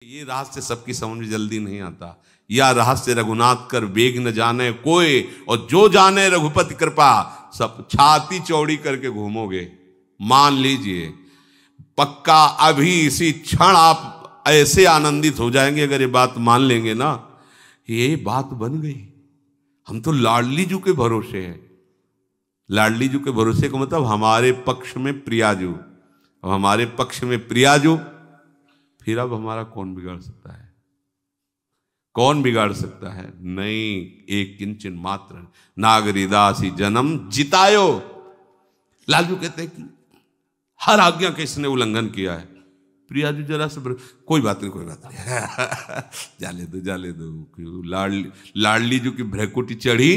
ये रहस्य सबकी समझ में जल्दी नहीं आता। या रहस्य रघुनाथ कर वेग न जाने कोई, और जो जाने रघुपति कृपा, सब छाती चौड़ी करके घूमोगे। मान लीजिए पक्का अभी इसी क्षण आप ऐसे आनंदित हो जाएंगे अगर ये बात मान लेंगे ना, ये बात बन गई। हम तो लाडली जू के भरोसे हैं। लाडली जू के भरोसे का मतलब हमारे पक्ष में प्रियाजू, अब हमारे पक्ष में प्रियाजू, फिर अब हमारा कौन बिगाड़ सकता है? कौन बिगाड़ सकता है? नहीं, एक किंचन मात्र नागरिदासी जन्म जितायो। लालजू कहते हैं कि हर आज्ञा का इसने उल्लंघन किया है। प्रियाजू जरा से कोई बात नहीं, कोई बात नहीं जाले दो। लाडली जू की भ्रकुटी चढ़ी,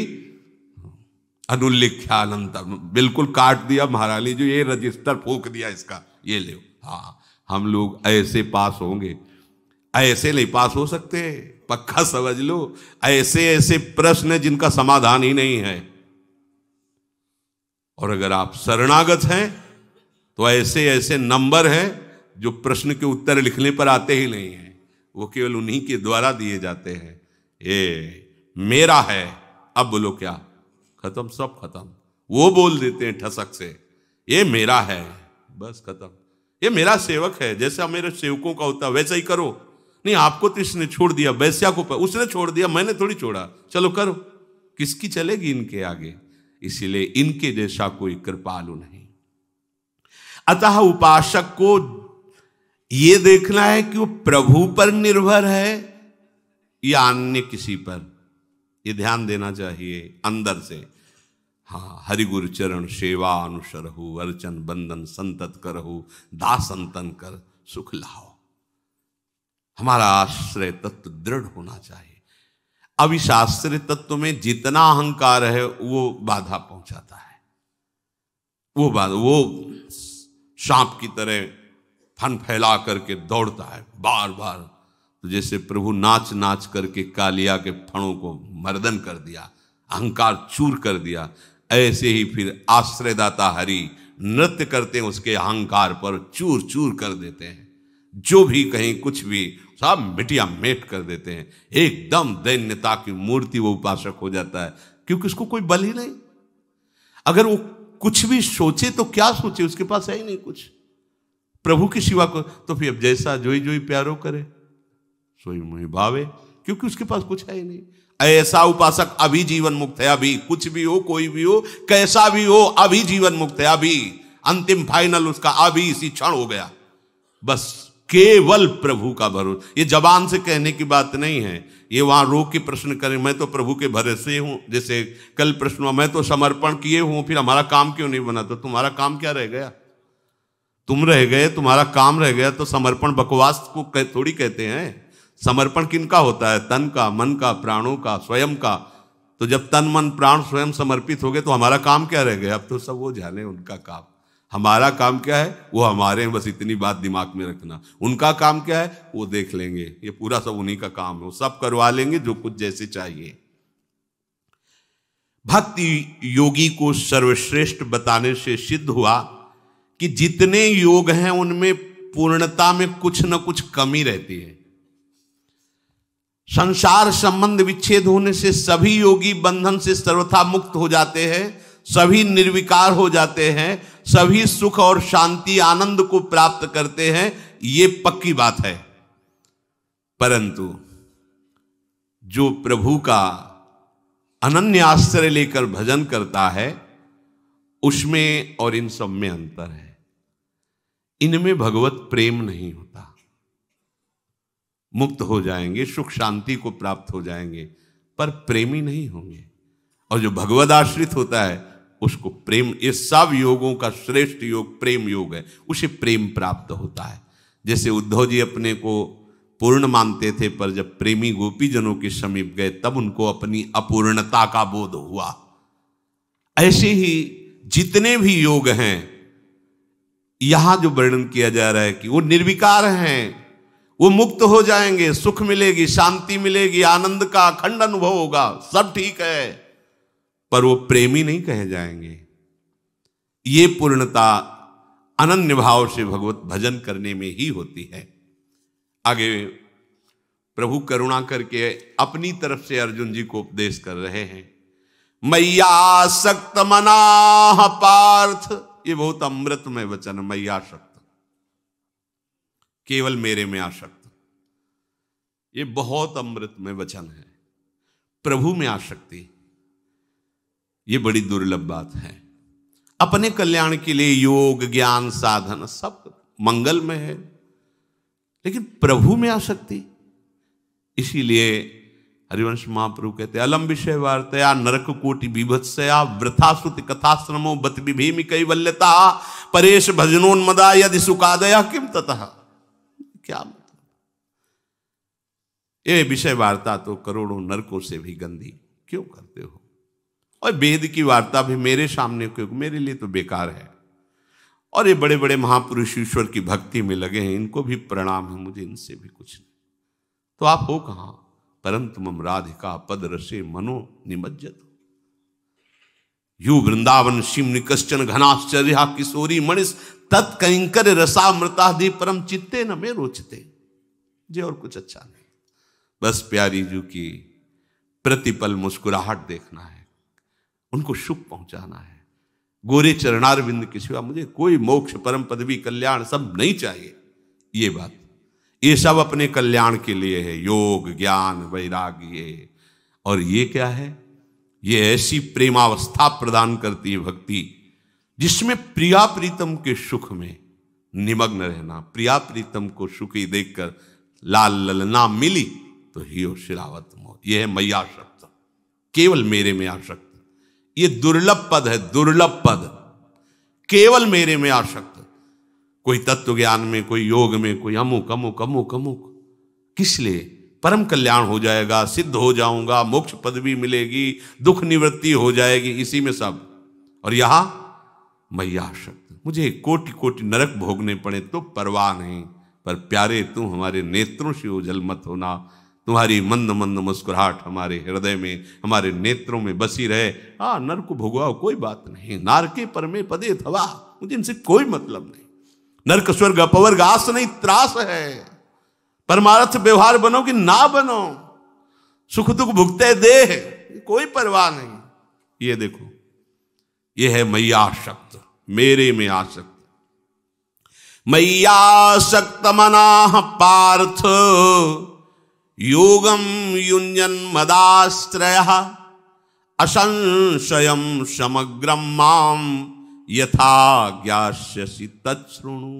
अनुल्लेख्यानंता, बिल्कुल काट दिया महारानी जो, ये रजिस्टर फूंक दिया इसका, ये ले। हाँ, हम लोग ऐसे पास होंगे, ऐसे नहीं पास हो सकते, पक्का समझ लो। ऐसे ऐसे प्रश्न जिनका समाधान ही नहीं है। और अगर आप शरणागत हैं तो ऐसे ऐसे नंबर हैं जो प्रश्न के उत्तर लिखने पर आते ही नहीं हैं, वो केवल उन्हीं के द्वारा दिए जाते हैं। ये मेरा है, अब बोलो क्या? खत्म, सब खत्म। वो बोल देते हैं ठसक से, ये मेरा है, बस खत्म। ये मेरा सेवक है, जैसा मेरे सेवकों का होता है वैसा ही करो। नहीं, आपको तो इसने छोड़ दिया, वैश्या को उसने छोड़ दिया, मैंने थोड़ी छोड़ा, चलो करो। किसकी चलेगी इनके आगे? इसीलिए इनके जैसा कोई कृपालु नहीं। अतः उपासक को यह देखना है कि वो प्रभु पर निर्भर है या अन्य किसी पर, यह ध्यान देना चाहिए अंदर से। हाँ, हरि गुरु चरण सेवा अनुसरहु, अर्चन बंदन संतत करहु, दासंतन कर सुख लाओ। हमारा आश्रय तत्व दृढ़ होना चाहिए। अब इस आश्रय तत्व में जितना अहंकार है वो बाधा पहुंचाता है। वो सांप की तरह फन फैला करके दौड़ता है बार बार। तो जैसे प्रभु नाच नाच करके कालिया के फणों को मर्दन कर दिया, अहंकार चूर कर दिया, ऐसे ही फिर आश्रयदाता हरि नृत्य करते हैं उसके अहंकार पर, चूर चूर कर देते हैं। जो भी कहीं कुछ भी सब मिटिया मेट कर देते हैं। एकदम दैन्यता की मूर्ति वो उपासक हो जाता है, क्योंकि उसको कोई बल ही नहीं। अगर वो कुछ भी सोचे तो क्या सोचे, उसके पास है ही नहीं कुछ प्रभु की सिवा को। तो फिर अब जैसा जोई जोई प्यारो करे सोई मोहि भावे, क्योंकि उसके पास कुछ है ही नहीं। ऐसा उपासक अभी जीवन मुक्त है। अभी कुछ भी हो, कोई भी हो, कैसा भी हो, अभी जीवन मुक्त है। अभी अंतिम फाइनल उसका अभी इसी क्षण हो गया। बस केवल प्रभु का भरोसा। ये जबान से कहने की बात नहीं है, ये वहां रोक के प्रश्न करें, मैं तो प्रभु के भरोसे हूं। जैसे कल प्रश्न हुआ, मैं तो समर्पण किए हूं, फिर हमारा काम क्यों नहीं बना? तो तुम्हारा काम क्या रह गया? तुम रह गए, तुम्हारा काम रह गया। तो समर्पण बकवास को थोड़ी कहते हैं। समर्पण किनका होता है? तन का, मन का, प्राणों का, स्वयं का। तो जब तन मन प्राण स्वयं समर्पित हो गए तो हमारा काम क्या रह गया? अब तो सब वो जाने उनका काम। हमारा काम क्या है वो हमारे, बस इतनी बात दिमाग में रखना। उनका काम क्या है वो देख लेंगे, ये पूरा सब उन्हीं का काम है, वो सब करवा लेंगे जो कुछ जैसे चाहिए। भक्ति योगी को सर्वश्रेष्ठ बताने से सिद्ध हुआ कि जितने योग हैं उनमें पूर्णता में कुछ न कुछ कमी रहती है। संसार संबंध विच्छेद होने से सभी योगी बंधन से सर्वथा मुक्त हो जाते हैं, सभी निर्विकार हो जाते हैं, सभी सुख और शांति आनंद को प्राप्त करते हैं। ये पक्की बात है। परंतु जो प्रभु का अनन्य आश्रय लेकर भजन करता है उसमें और इन सब में अंतर है। इनमें भगवत प्रेम नहीं होता। मुक्त हो जाएंगे, सुख शांति को प्राप्त हो जाएंगे, पर प्रेमी नहीं होंगे। और जो भगवद आश्रित होता है उसको प्रेम, ये सब योगों का श्रेष्ठ योग प्रेम योग है, उसे प्रेम प्राप्त होता है। जैसे उद्धव जी अपने को पूर्ण मानते थे, पर जब प्रेमी गोपीजनों के समीप गए तब उनको अपनी अपूर्णता का बोध हुआ। ऐसे ही जितने भी योग हैं यहां जो वर्णन किया जा रहा है कि वो निर्विकार हैं, वो मुक्त हो जाएंगे, सुख मिलेगी, शांति मिलेगी, आनंद का अखंड अनुभव होगा, सब ठीक है, पर वो प्रेमी नहीं कहे जाएंगे। ये पूर्णता अनन्य भाव से भगवत भजन करने में ही होती है। आगे प्रभु करुणा करके अपनी तरफ से अर्जुन जी को उपदेश कर रहे हैं। मय्यासक्त मनाः पार्थ, ये बहुत अमृतमय वचन। मय्यासक्त, केवल मेरे में आसक्त, ये बहुत अमृतमय वचन है। प्रभु में आसक्ति, ये बड़ी दुर्लभ बात है। अपने कल्याण के लिए योग ज्ञान साधन सब मंगलमय है, लेकिन प्रभु में आसक्ति। इसीलिए हरिवंश महाप्रभु कहते हैं, अलम विषय वार्तया नरक कोटि बीभत्सया वृथा श्रुति कथा श्रमो बत विभेमि कैवल्यता परेश भजनोन्मदा यदि सुखादया किम ततः। क्या मतलब? ये विषय वार्ता तो करोड़ों नरकों से भी गंदी क्यों करते हो? और वेद की वार्ता भी मेरे सामने क्यों? मेरे लिए तो बेकार है। और ये बड़े बड़े महापुरुष ईश्वर की भक्ति में लगे हैं, इनको भी प्रणाम है, मुझे इनसे भी कुछ नहीं। तो आप हो कहां? परंतु मम राधिका पद रसे मनो निमज्जत। यू वृंदावन शिम निकश्चन घनाश्चर्या किशोरी मणिस तत्कंकर रसामृताधि परम चित्ते न में रोचते। जे और कुछ अच्छा नहीं, बस प्यारी जू की प्रतिपल मुस्कुराहट देखना है, उनको सुख पहुंचाना है। गोरे चरणारविंद के सिवा मुझे कोई मोक्ष परम पदवी कल्याण सब नहीं चाहिए। ये बात, ये सब अपने कल्याण के लिए है, योग ज्ञान वैराग्य। और ये क्या है? ये ऐसी प्रेमावस्था प्रदान करती है भक्ति जिसमें प्रिया प्रीतम के सुख में निमग्न रहना। प्रिया प्रीतम को सुखी देखकर लाल ललना मिली तो हियो शिरावत मोह। यह है मय्यासक्त, केवल मेरे में आसक्त। ये दुर्लभ पद है, दुर्लभ पद, केवल मेरे में आसक्त। कोई तत्व ज्ञान में, कोई योग में, कोई अमुक अमुक अमुक अमुक। किस लिए? परम कल्याण हो जाएगा, सिद्ध हो जाऊंगा, मोक्ष पदवी मिलेगी, दुख निवृत्ति हो जाएगी, इसी में सब। और यहां मय्यासक्त, मुझे कोटि कोटि नरक भोगने पड़े तो परवाह नहीं, पर प्यारे तू हमारे नेत्रों से ओझल मत होना। तुम्हारी मंद मंद मुस्कुराहट हमारे हृदय में, हमारे नेत्रों में बसी रहे। हाँ, नरक भोगवाओ, कोई बात नहीं। नारके परमे पदे थवा, मुझे इनसे कोई मतलब नहीं। नरक स्वर्ग अपवर्ग आस नहीं त्रास है। परमार्थ व्यवहार बनो कि ना बनो, सुख दुख भुगते देह, कोई परवाह नहीं। ये देखो, ये है मय्यासक्त, मेरे में आसक्त। मय्यासक्त मनाः पार्थ योगम युञ्जन मदाश्रयः असंशयं समग्रं मां यथा ज्ञास्यसि तच्छृणु।